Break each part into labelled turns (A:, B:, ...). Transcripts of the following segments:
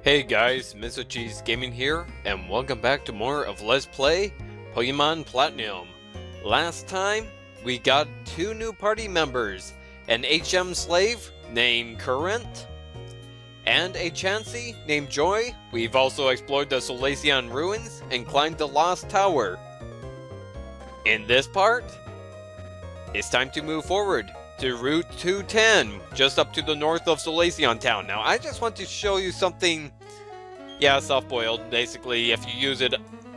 A: Hey guys, Mr. Cheese Gaming here, and welcome back to more of Let's Play Pokemon Platinum. Last time, we got two new party members, an HM slave named Current, and a Chansey named Joy. We've also explored the Solaceon ruins and climbed the Lost Tower. In this part, it's time to move forward to Route 210, just up to the north of Solaceon Town. Now, I just want to show you something, soft-boiled. Basically, if you use it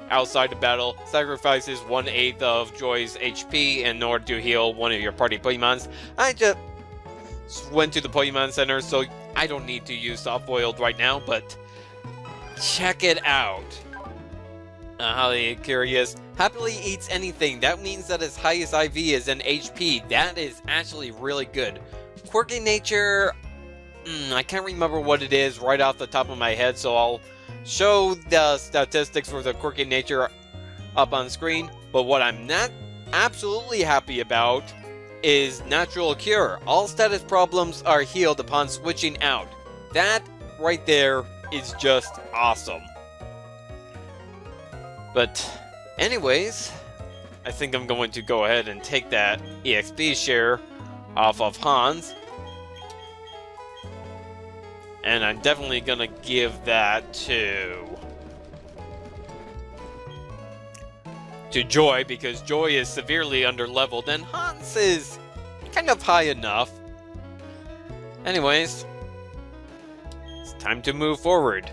A: outside the battle, sacrifices 1/8 of Joy's HP in order to heal one of your party Pokemons. I just went to the Pokemon Center, so I don't need to use soft-boiled right now, but check it out. Highly curious. Happily eats anything. That means that its highest IV is in HP. That is actually really good. Quirky nature, I can't remember what it is right off the top of my head, so I'll show the statistics for the quirky nature up on screen. But what I'm not absolutely happy about is natural cure. All status problems are healed upon switching out. That right there is just awesome. But anyways, I think I'm going to go ahead and take that EXP share off of Hans. And I'm definitely gonna give that to Joy, because Joy is severely underleveled and Hans is kind of high enough. Anyways, it's time to move forward.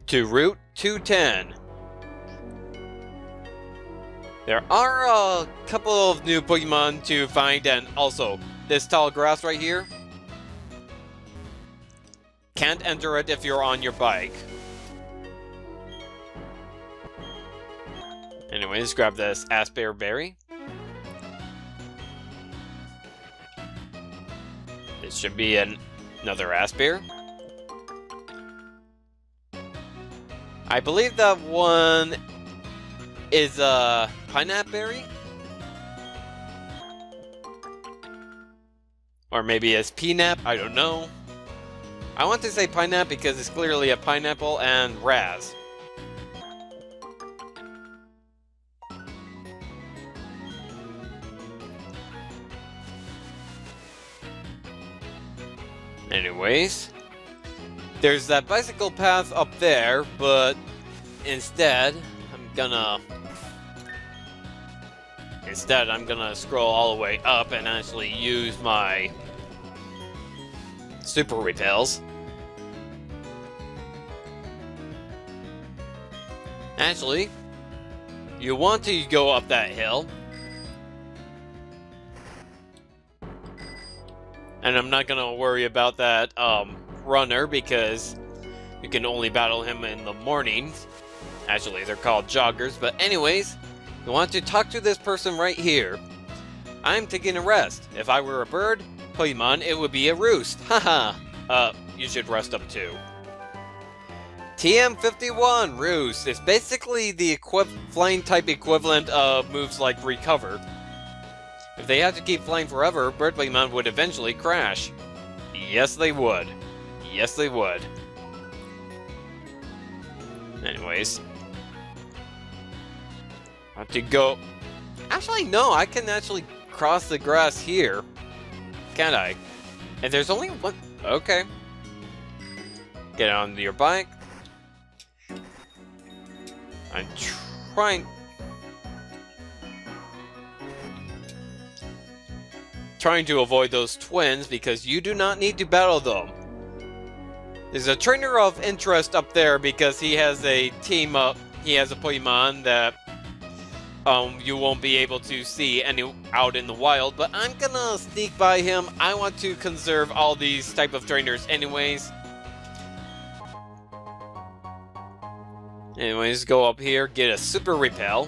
A: To Route 210. There are a couple of new Pokemon to find, and also this tall grass right here. Can't enter it if you're on your bike. Anyways, grab this Aspear Berry. This should be another Aspear. I believe that one is a Pineapple Berry? Or maybe it's Peanut, I don't know. I want to say Pineapple because it's clearly a pineapple, and Raz. Anyways, there's that bicycle path up there, but instead, I'm gonna scroll all the way up and actually use my super repels. Actually, you want to go up that hill. And I'm not gonna worry about that runner, because you can only battle him in the mornings. Actually, they're called joggers, but anyways, you want to talk to this person right here. I'm taking a rest. If I were a bird Pokemon, it would be a roost. Haha. You should rest up too. TM51 Roost is basically the flying type equivalent of moves like Recover. If they had to keep flying forever, bird Pokemon would eventually crash. Yes, they would. Yes, they would. Anyways. I have to go... Actually, no, I can actually cross the grass here. Can't I? And there's only one... Okay. Get on your bike. I'm trying to avoid those twins, because you do not need to battle them. There's a trainer of interest up there because he has a team up. He has a Pokemon that you won't be able to see out in the wild, but I'm gonna sneak by him. I want to conserve all these type of trainers anyways. Anyways, go up here, get a super repel.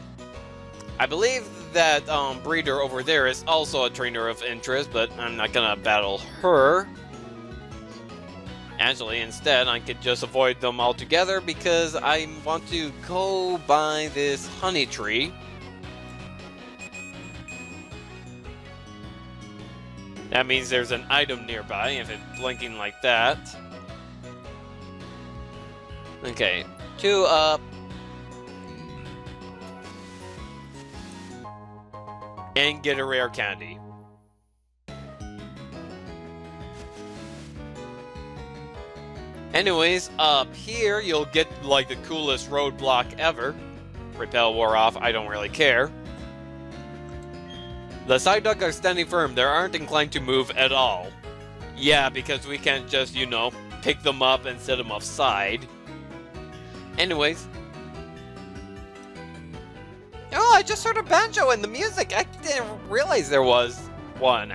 A: I believe that breeder over there is also a trainer of interest, but I'm not gonna battle her. Actually, instead, I could just avoid them altogether because I want to go by this honey tree. That means there's an item nearby if it's blinking like that. Okay, 2 up. And get a rare candy. Anyways, up here you'll get like the coolest roadblock ever. Repel wore off, I don't really care. The Psyduck are standing firm, they aren't inclined to move at all. Yeah, because we can't just, you know, pick them up and set them offside. Anyways. Oh, I just heard a banjo in the music! I didn't realize there was one.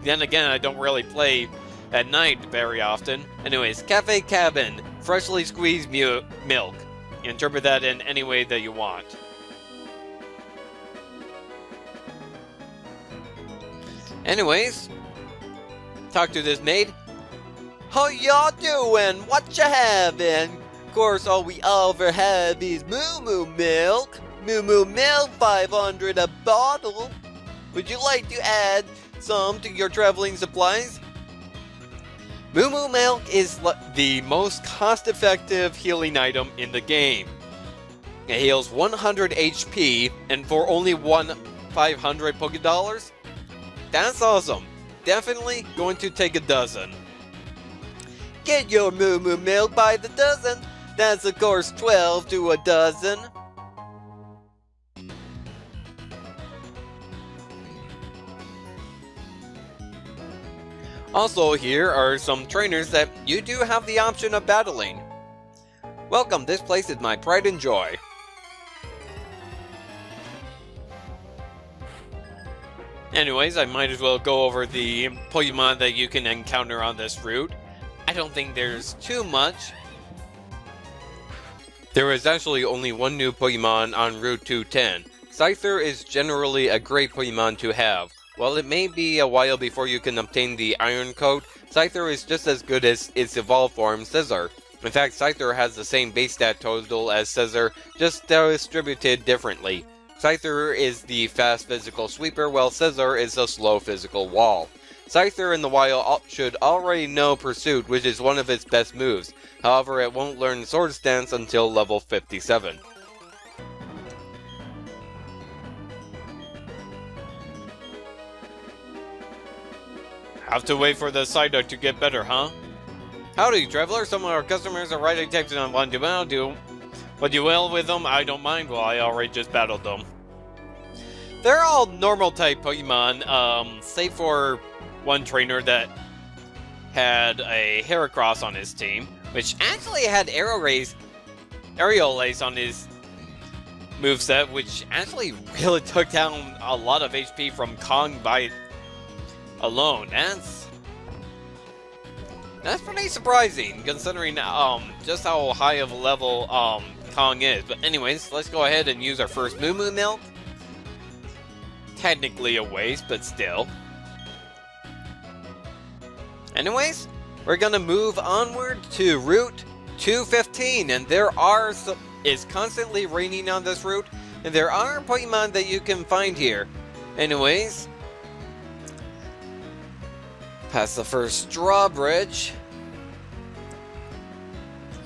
A: Then again, I don't really play at night very often. Anyways, Cafe Cabin, freshly squeezed milk. Interpret that in any way that you want. Anyways, talk to this maid. How y'all doing? What you having? Of course, all we ever have is moo moo milk. Moo moo milk, 500 a bottle. Would you like to add some to your traveling supplies? Moo moo milk is the most cost-effective healing item in the game. It heals 100 HP, and for only 500 Pokédollars? That's awesome. Definitely going to take a dozen. Get your moo moo milk by the dozen. That's of course 12 to a dozen. Also, here are some trainers that you do have the option of battling. Welcome, this place is my pride and joy. Anyways, I might as well go over the Pokemon that you can encounter on this route. I don't think there's too much. There is actually only one new Pokemon on Route 210. Scyther is generally a great Pokemon to have. While it may be a while before you can obtain the Iron Coat, Scyther is just as good as its evolved form, Scizor. In fact, Scyther has the same base stat total as Scizor, just distributed differently. Scyther is the fast physical sweeper, while Scizor is a slow physical wall. Scyther in the wild should already know Pursuit, which is one of its best moves. However, it won't learn Swords Dance until level 57. Have to wait for the Psyduck to get better, huh? Howdy, traveler. Some of our customers are writing texts on one do. What you will with them, I don't mind. Well, I already just battled them. They're all normal type Pokemon, save for one trainer that had a Heracross on his team, which actually had Aerial Ace on his moveset, which actually really took down a lot of HP from Kong by alone. That's pretty surprising, considering just how high of a level Kong is. But anyways, let's go ahead and use our first Moo Moo Milk. Technically a waste, but still. Anyways, we're gonna move onward to Route 215, and it's constantly raining on this route, and there are Pokemon that you can find here. Anyways, past the first drawbridge.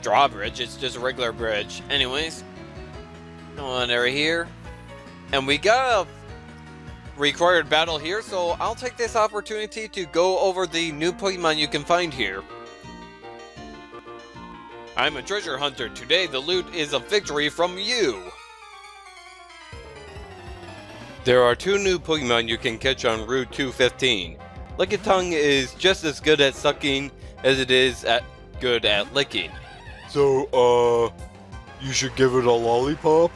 A: Drawbridge, it's just a regular bridge. Anyways, come on over here. And we got a required battle here, so I'll take this opportunity to go over the new Pokemon you can find here. I'm a treasure hunter. Today the loot is a victory from you. There are 2 new Pokemon you can catch on Route 215. Lickitung is just as good at sucking as it is good at licking.
B: So, you should give it a lollipop?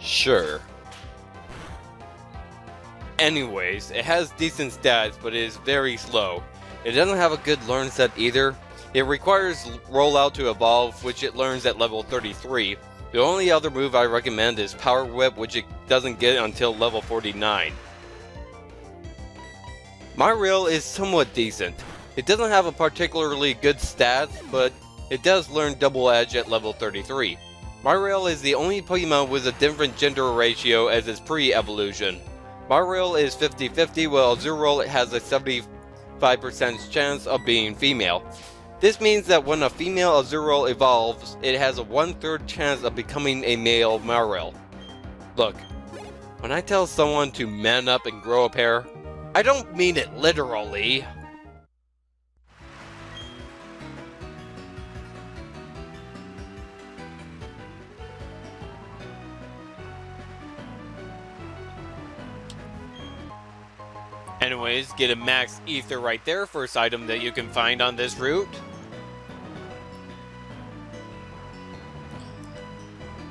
A: Sure. Anyways, it has decent stats, but it is very slow. It doesn't have a good learn set either. It requires rollout to evolve, which it learns at level 33. The only other move I recommend is Power Whip, which it doesn't get until level 49. Myrill is somewhat decent. It doesn't have a particularly good stats, but it does learn Double Edge at level 33. Myrill is the only Pokemon with a different gender ratio as its pre-evolution. Mario is 50-50, while Azurill has a 75% chance of being female. This means that when a female Azurill evolves, it has a 1/3 chance of becoming a male Mario. Look, when I tell someone to man up and grow a pair, I don't mean it literally. Anyways, get a max ether right there, first item that you can find on this route.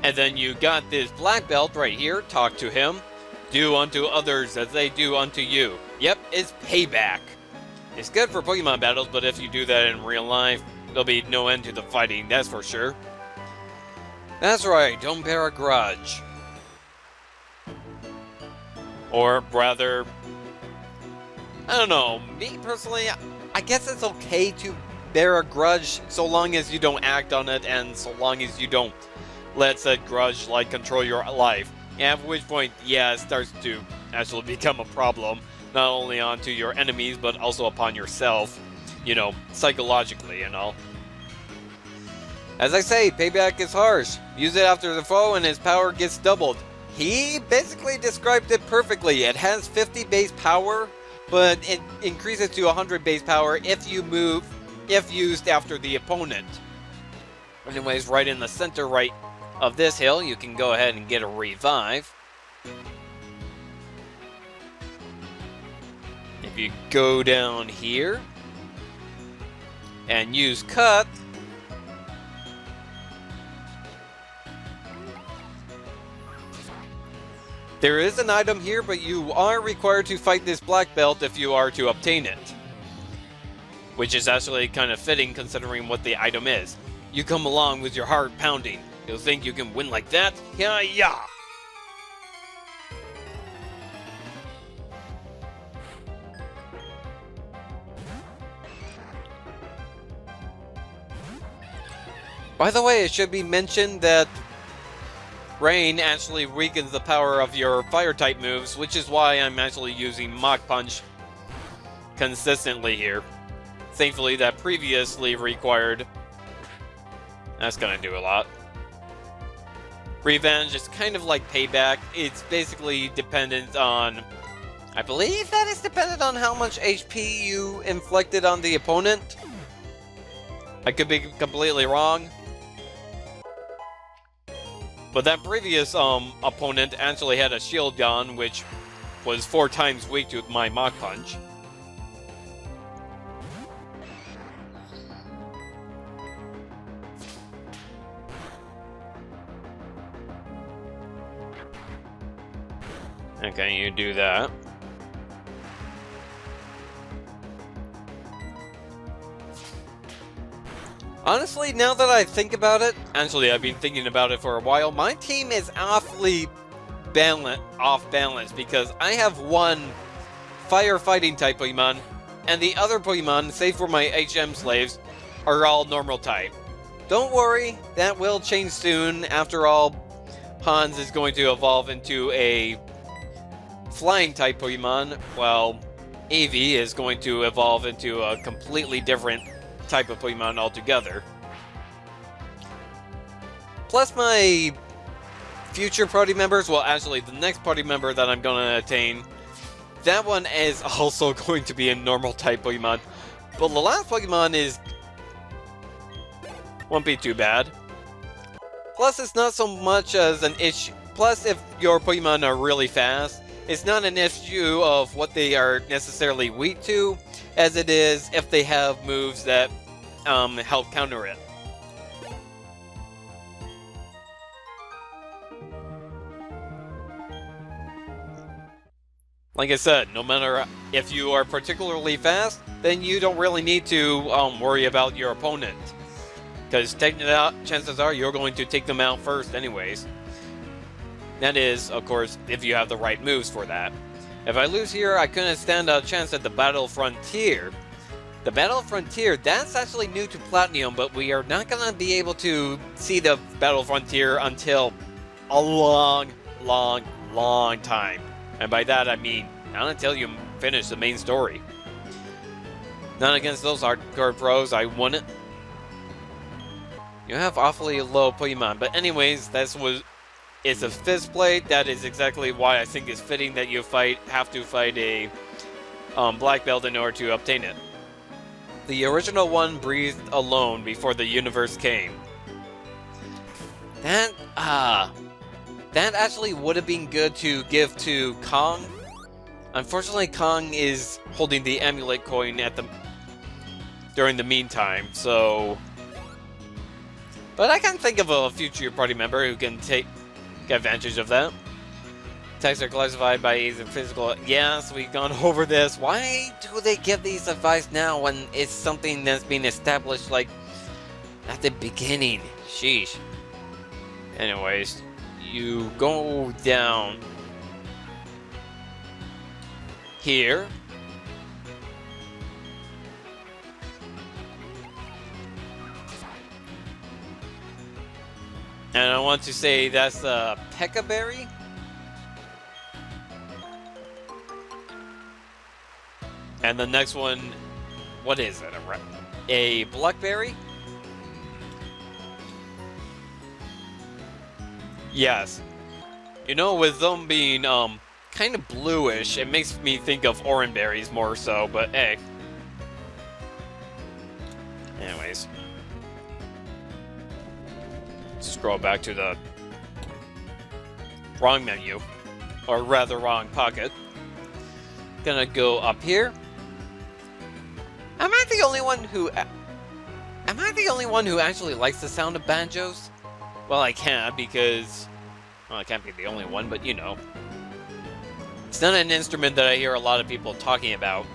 A: And then you got this black belt right here, talk to him. Do unto others as they do unto you. Yep, it's payback. It's good for Pokemon battles, but if you do that in real life, there'll be no end to the fighting, that's for sure. That's right, don't bear a grudge. Or rather, I don't know, me personally, I guess it's okay to bear a grudge so long as you don't act on it and so long as you don't let said grudge control your life. At which point, yeah, it starts to actually become a problem, not only onto your enemies but also upon yourself, you know, psychologically and all. As I say, payback is harsh. Use it after the foe and his power gets doubled. He basically described it perfectly. It has 50 base power, but it increases to 100 base power if used after the opponent. Anyways, right in the center right of this hill, you can go ahead and get a revive. If you go down here and use cut, there is an item here, but you are required to fight this black belt if you are to obtain it. Which is actually kind of fitting considering what the item is. You come along with your heart pounding. You'll think you can win like that? Yeah. By the way, it should be mentioned that Rain actually weakens the power of your fire-type moves, which is why I'm actually using Mach Punch consistently here. Thankfully, that previously required... That's gonna do a lot. Revenge is kind of like payback. It's basically dependent on... I believe that is dependent on how much HP you inflicted on the opponent. I could be completely wrong. But that previous opponent actually had a shield gun, which was 4 times weak to my Mach Punch. Okay, you do that. Honestly, now that I think about it, actually I've been thinking about it for a while, my team is awfully off balance because I have one firefighting type Pokemon, and the other Pokemon, save for my HM slaves, are all normal type. Don't worry, that will change soon. After all, Hans is going to evolve into a flying type Pokemon, while Eevee is going to evolve into a completely different type of Pokemon altogether. Plus my future party members, well actually the next party member that I'm going to attain, that one is also going to be a normal type Pokemon. But the last Pokemon won't be too bad. Plus it's not so much as an issue. Plus if your Pokemon are really fast, it's not an issue of what they are necessarily weak to, as it is if they have moves that help counter it. Like I said, no matter if you are particularly fast, then you don't really need to worry about your opponent. Because chances are you're going to take them out first anyways. That is, of course, if you have the right moves for that. If I lose here, I couldn't stand a chance at the Battle Frontier. The Battle Frontier, that's actually new to Platinum, but we are not going to be able to see the Battle Frontier until a long time And by that I mean not until you finish the main story. Not against those hardcore pros, I won it. You have awfully low Pokemon, but anyways, it's a fifth plate. That is exactly why I think it's fitting that you have to fight a black belt in order to obtain it. The original one breathed alone before the universe came. That actually would have been good to give to Kong. Unfortunately, Kong is holding the amulet coin during the meantime, so... But I can think of a future party member who can take advantage of that. Attacks are classified by age and physical. Yes, we've gone over this. Why do they give these advice now when it's something that's been established, like, at the beginning? Sheesh. Anyways, you go down here. And I want to say that's a Pekka Berry. And the next one, what is it? A Blackberry? Yes. You know, with them being kind of bluish, it makes me think of orange berries more so, but hey. Anyways. Scroll back to the wrong menu, or rather wrong pocket. Gonna go up here. Am I the only one who actually likes the sound of banjos? Well, I can't because, well, I can't be the only one, but you know. It's not an instrument that I hear a lot of people talking about.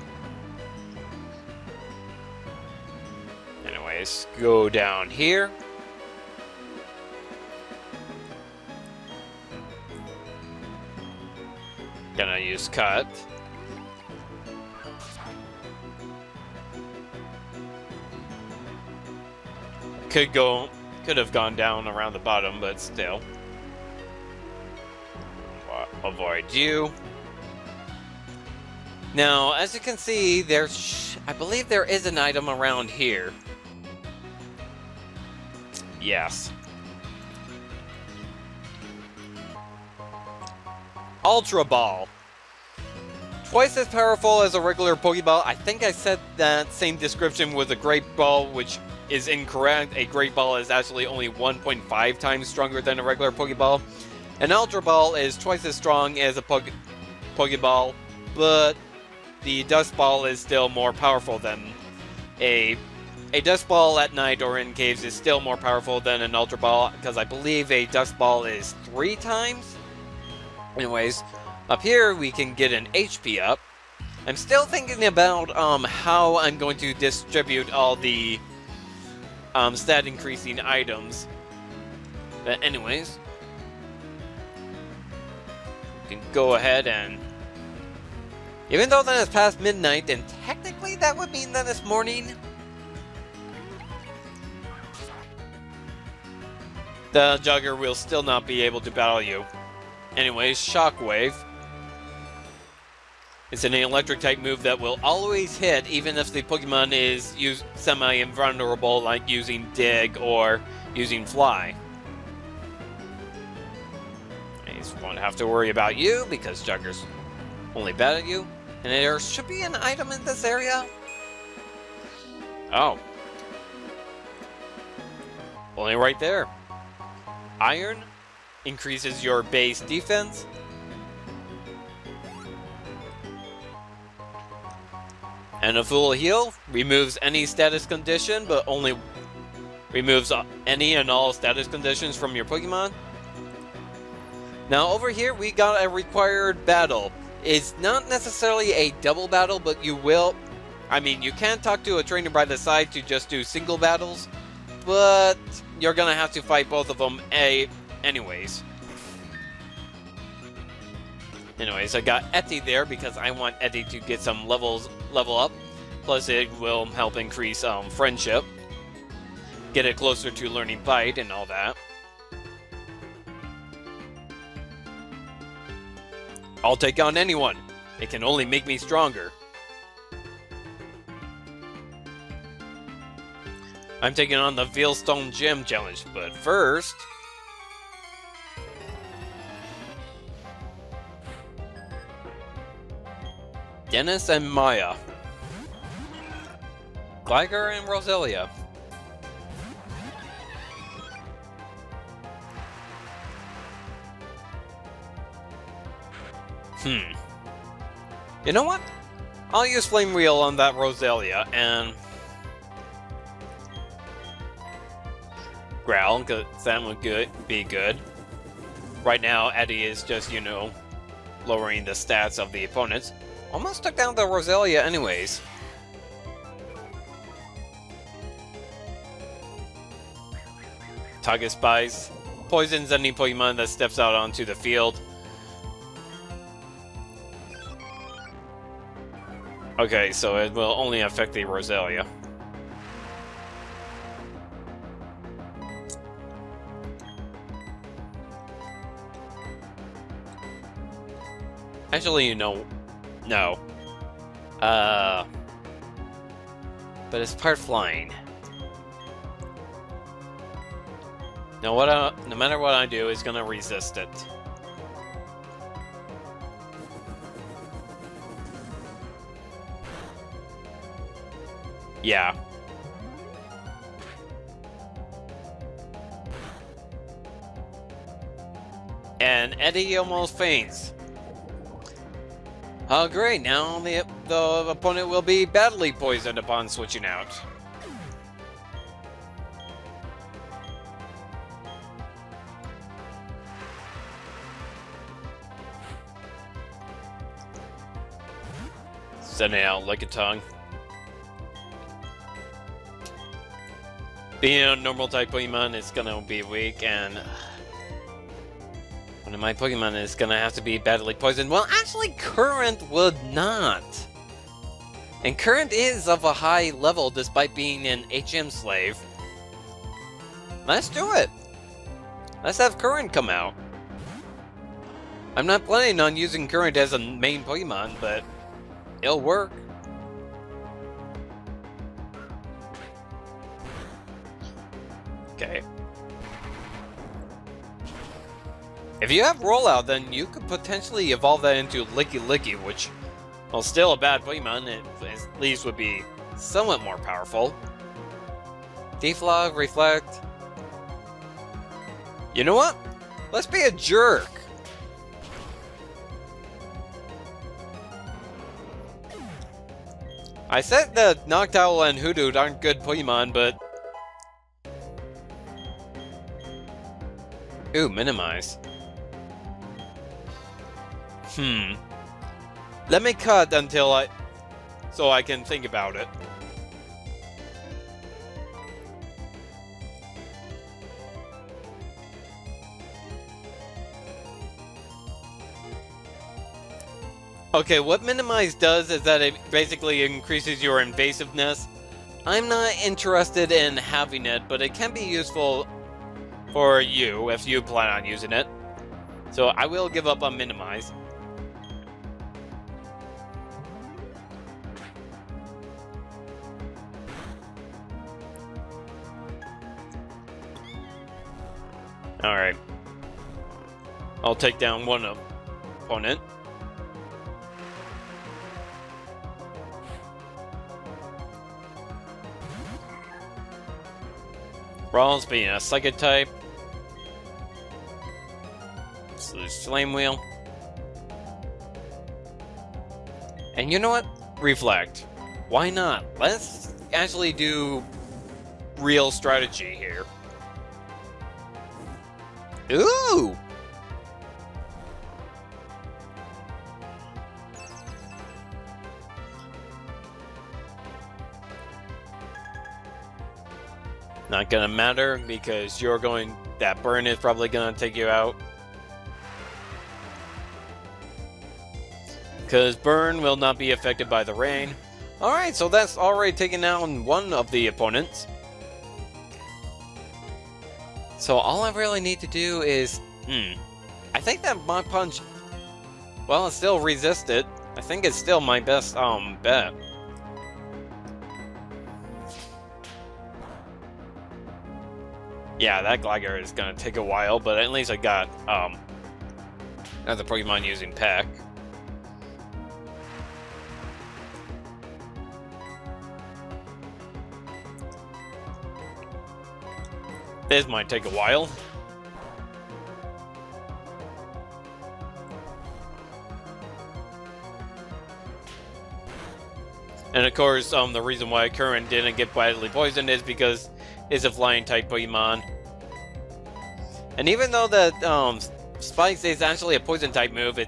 A: Anyways, go down here. Gonna use cut. Could have gone down around the bottom, but still. Avoid you. Now, as you can see, I believe there is an item around here. Yes. Ultra Ball. Twice as powerful as a regular Pokeball. I think I said that same description with a Great Ball, which is incorrect. A Great Ball is actually only 1.5 times stronger than a regular Pokeball. An Ultra Ball is twice as strong as a Pokeball, but the Dust Ball is still more powerful than a Dust Ball at night or in caves is still more powerful than an Ultra Ball, because I believe a Dust Ball is 3 times. Anyways, up here we can get an HP up. I'm still thinking about how I'm going to distribute all the stat increasing items. But anyways, you can go ahead and, even though that is past midnight, then technically that would mean that it's morning. The Jugger will still not be able to battle you. Anyways, Shockwave. It's an electric type move that will always hit even if the Pokemon is semi-invulnerable, like using Dig or using Fly. I just won't have to worry about you because Jugger's only bad at you. And there should be an item in this area. Oh. Only right there. Iron increases your base defense. And a full heal removes any status condition, but only removes any and all status conditions from your Pokemon. Now over here we got a required battle. It's not necessarily a double battle, but you can talk to a trainer by the side to just do single battles, but you're gonna have to fight both of them anyways. Anyways, I got Etty there because I want Etty to get some level up. Plus it will help increase friendship. Get it closer to learning Bite and all that. I'll take on anyone. It can only make me stronger. I'm taking on the Veilstone Gym Challenge, but first... Dennis and Maya. Gligar and Roselia. You know what? I'll use Flame Wheel on that Roselia and... Growl, because that would be good. Right now, Eddie is just, you know, lowering the stats of the opponents. Almost took down the Roselia anyways. Target Spice poisons any Pokemon that steps out onto the field. Okay, so it will only affect the Roselia. Actually, you know, no. But it's part flying. No matter what I do, it's gonna resist it. Yeah. And Eddie almost faints. Oh great, now the opponent will be badly poisoned upon switching out. Sending out Lickitung. Being a normal type Pokemon, it's gonna be weak, and one of my Pokemon is gonna have to be badly poisoned. Well, actually, Current would not. And Current is of a high level despite being an HM slave. Let's do it. Let's have Current come out. I'm not planning on using Current as a main Pokemon, but it'll work. Okay. If you have Rollout, then you could potentially evolve that into Licky, which, while still a bad Pokemon, it at least would be somewhat more powerful. Deflog, Reflect. You know what? Let's be a jerk. I said that Noctowl and Hoodoo aren't good Pokemon, but... Ooh, minimize. Let me cut until so I can think about it. Okay, what minimize does is that it basically increases your invasiveness. I'm not interested in having it, but it can be useful for you if you plan on using it. So I will give up on minimize. Alright. I'll take down one opponent. Rawls being a Psychic type. So there's Flame Wheel. And you know what? Reflect. Why not? Let's actually do real strategy here. Ooh! Not gonna matter because you're going. That burn is probably gonna take you out. Because burn will not be affected by the rain. Alright, so that's already taken down one of the opponents. So all I really need to do is... I think that Mach Punch Well, it still resisted. I think it's still my best bet. Yeah, that Gligar is gonna take a while, but at least I got another Pokemon using Peck. This might take a while. And of course, the reason why Current didn't get badly poisoned is because it's a flying type Pokemon. And even though that Spikes is actually a poison type move,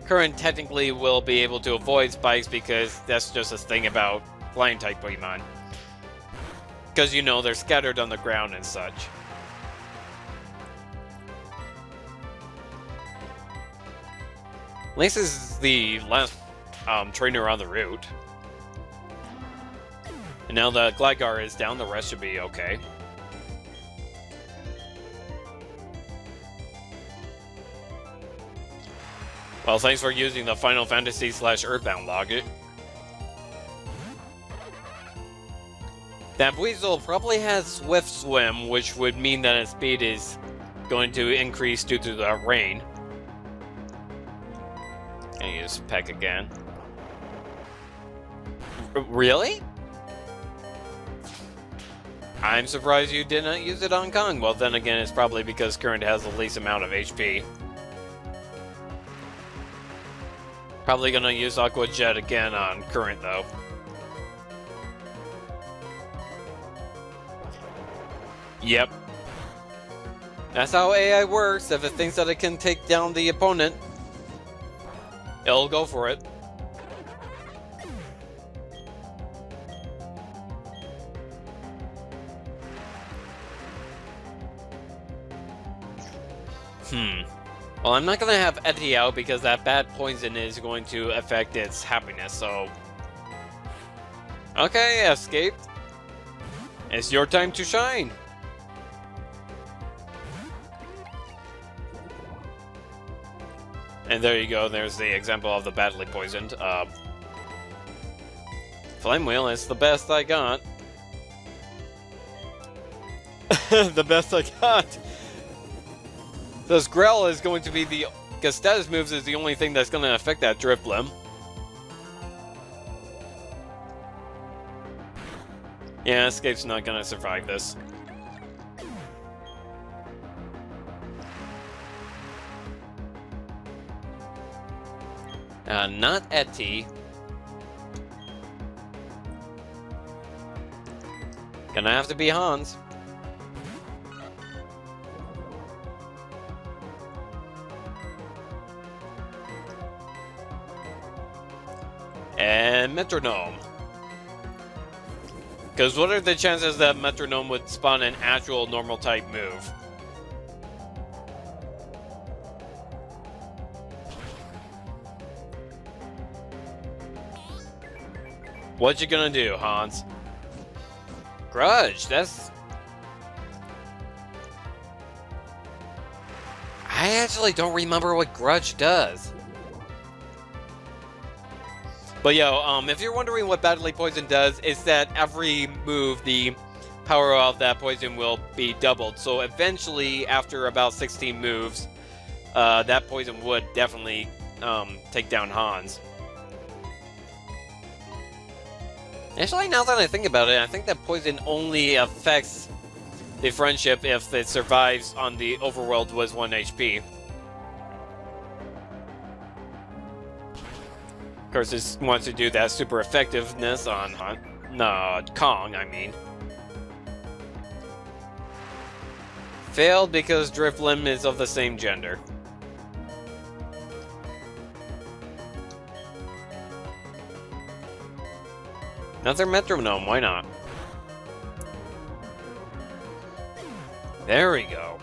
A: Current technically will be able to avoid Spikes because that's just a thing about flying type Pokemon. Because, you know, they're scattered on the ground and such. At least this is the last trainer on the route. And now the Gligar is down, the rest should be okay. Well, thanks for using the Final Fantasy / Earthbound logic. That Weasel probably has Swift Swim, which would mean that its speed is going to increase due to the rain. And use Peck again. Really? I'm surprised you did not use it on Kong. Well, then again, it's probably because Current has the least amount of HP. Probably gonna use Aqua Jet again on Current, though. Yep. That's how AI works. If it thinks that it can take down the opponent, it'll go for it. Well, I'm not gonna have Etty out because that bad poison is going to affect its happiness, so... Okay, Escape. It's your time to shine. And there you go, there's the example of the badly poisoned. Flame Wheel is the best I got. The best I got! This Grell is going to be the... because status moves is the only thing that's going to affect that Drifblim. Yeah, Escape's not going to survive this. Not Etty. Gonna have to be Hans. And Metronome. Because what are the chances that Metronome would spawn an actual normal type move? What you gonna do, Hans? Grudge, that's... I actually don't remember what Grudge does. But yo, if you're wondering what Badly Poison does, it's that every move, the power of that poison will be doubled. So eventually, after about 16 moves, that poison would definitely take down Hans. Actually, now that I think about it, I think that poison only affects the friendship if it survives on the overworld was 1 HP. Of course, it wants to do that super effectiveness on Kong, I mean. Failed because Drifblim is of the same gender. Another Metronome, why not? There we go.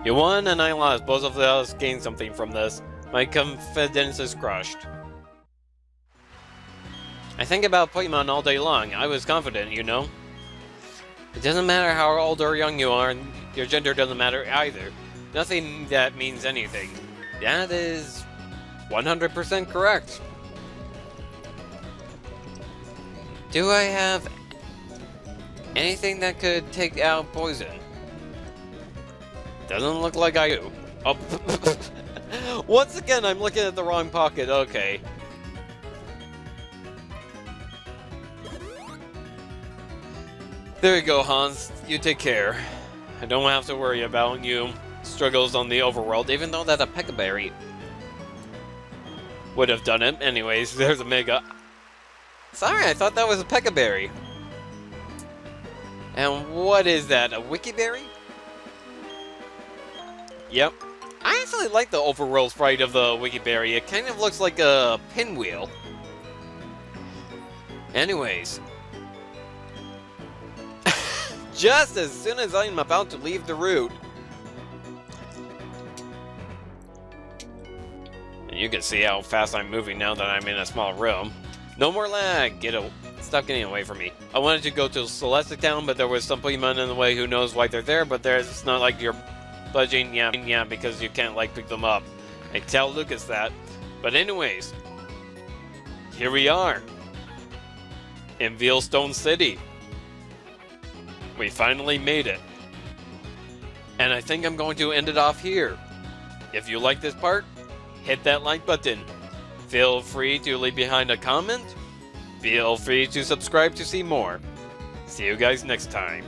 A: You won and I lost. Both of us gained something from this. My confidence is crushed. I think about Pokemon all day long. I was confident, you know. It doesn't matter how old or young you are, and your gender doesn't matter either. Nothing that means anything. That is 100% correct. Do I have anything that could take out poison? Doesn't look like I do. Oh. Once again, I'm looking at the wrong pocket. Okay. There you go, Hans. You take care. I don't have to worry about you struggles on the overworld, even though that a Peckberry would have done it. Anyways, there's a Mega. Sorry, I thought that was a Peckberry. And what is that, a Wikiberry? Yep. I actually like the overworld sprite of the Wikiberry. It kind of looks like a pinwheel. Anyways. Just as soon as I'm about to leave the route. And you can see how fast I'm moving now that I'm in a small room. No more lag! Stop getting away from me. I wanted to go to Celestic Town, but there was some Pokemon in the way. Who knows why they're there, but it's not like you're budging, yeah, because you can't, like, pick them up. I tell Lucas that. But anyways, here we are. In Veilstone City. We finally made it. And I think I'm going to end it off here. If you like this part, hit that like button. Feel free to leave behind a comment. Feel free to subscribe to see more. See you guys next time.